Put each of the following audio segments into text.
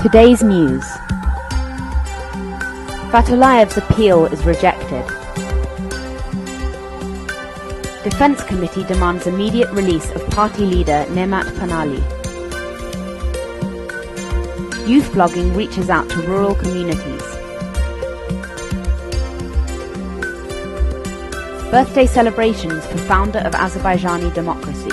Today's news. Fatulayev's appeal is rejected. Defense Committee demands immediate release of party leader Nemat Panaly. Youth blogging reaches out to rural communities. Birthday celebrations for founder of Azerbaijani democracy.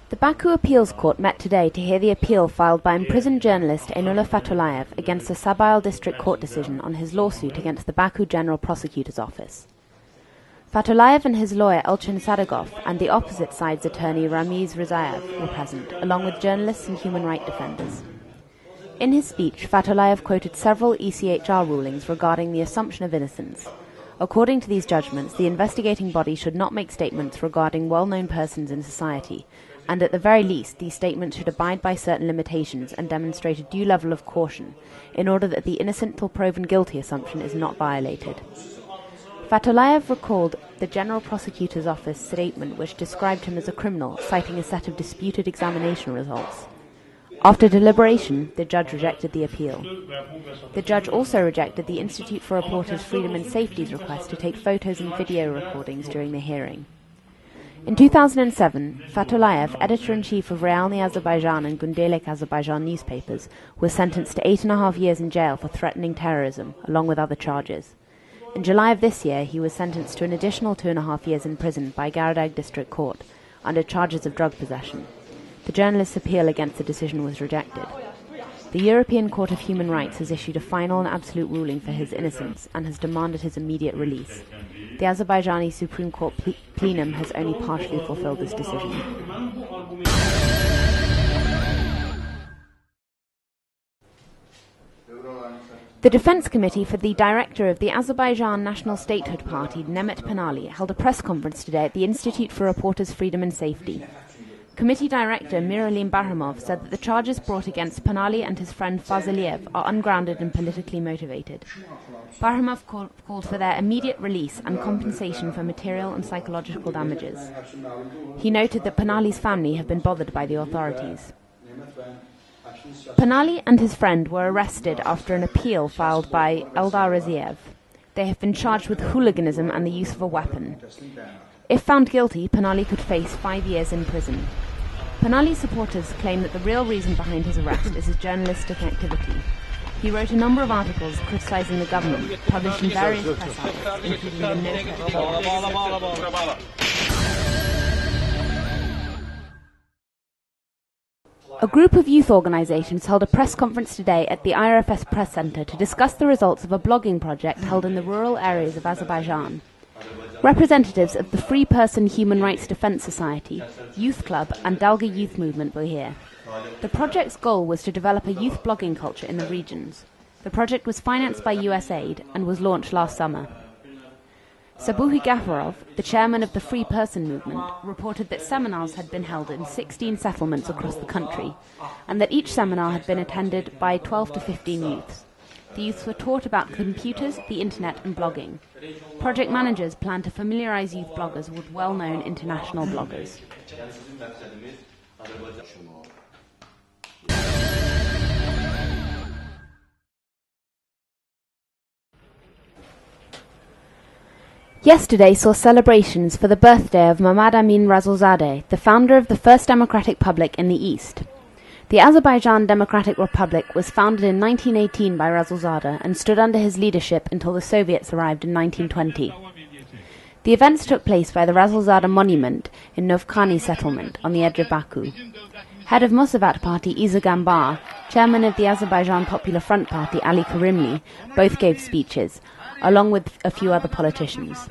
The Baku Appeals Court met today to hear the appeal filed by imprisoned journalist Enullah Fatulayev against the Sabail District Court decision on his lawsuit against the Baku General Prosecutor's Office. Fatulayev and his lawyer Elchin Sadegov and the opposite side's attorney Ramiz Rizayev were present, along with journalists and human rights defenders. In his speech, Fatulayev quoted several ECHR rulings regarding the assumption of innocence. According to these judgments, the investigating body should not make statements regarding well-known persons in society, and at the very least, these statements should abide by certain limitations and demonstrate a due level of caution, in order that the innocent till proven guilty assumption is not violated. Fatulayev recalled the General Prosecutor's Office statement which described him as a criminal, citing a set of disputed examination results. After deliberation, the judge rejected the appeal. The judge also rejected the Institute for Reporters' Freedom and Safety's request to take photos and video recordings during the hearing. In 2007, Fatulayev, editor-in-chief of Realny Azerbaijan and Gundelek Azerbaijan newspapers, was sentenced to 8.5 years in jail for threatening terrorism, along with other charges. In July of this year, he was sentenced to an additional 2.5 years in prison by Garadag District Court, under charges of drug possession. The journalist's appeal against the decision was rejected. The European Court of Human Rights has issued a final and absolute ruling for his innocence and has demanded his immediate release. The Azerbaijani Supreme Court plenum has only partially fulfilled this decision. The Defense Committee for the director of the Azerbaijan National Statehood Party, Nemat Panaly, held a press conference today at the Institute for Reporters' Freedom and Safety. Committee Director Miralim Bahramov said that the charges brought against Panaly and his friend Faziliev are ungrounded and politically motivated. Bahramov called for their immediate release and compensation for material and psychological damages. He noted that Panaly's family have been bothered by the authorities. Panaly and his friend were arrested after an appeal filed by Eldar Raziev. They have been charged with hooliganism and the use of a weapon. If found guilty, Panaly could face 5 years in prison. Panaly's supporters claim that the real reason behind his arrest is his journalistic activity. He wrote a number of articles criticizing the government, published in various press outlets, including the Nota. A group of youth organizations held a press conference today at the IRFS Press Center to discuss the results of a blogging project held in the rural areas of Azerbaijan. Representatives of the Free Person Human Rights Defense Society, Youth Club and Dalga Youth Movement were here. The project's goal was to develop a youth blogging culture in the regions. The project was financed by USAID and was launched last summer. Sabuhi Gafarov, the chairman of the Free Person Movement, reported that seminars had been held in 16 settlements across the country, and that each seminar had been attended by 12 to 15 youths. The youths were taught about computers, the internet and blogging. Project managers plan to familiarize youth bloggers with well-known international bloggers. Yesterday saw celebrations for the birthday of Mamad Amin Razulzadeh, the founder of the First Democratic Republic in the East. The Azerbaijan Democratic Republic was founded in 1918 by Razulzadeh and stood under his leadership until the Soviets arrived in 1920. The events took place by the Razulzadeh Monument in Novkhani settlement on the edge of Baku. Head of Musavat Party Isa Gambar, chairman of the Azerbaijan Popular Front Party Ali Karimli, both gave speeches, along with a few other politicians.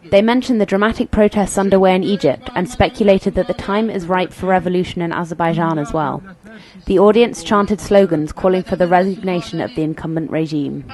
They mentioned the dramatic protests underway in Egypt and speculated that the time is ripe for revolution in Azerbaijan as well. The audience chanted slogans calling for the resignation of the incumbent regime.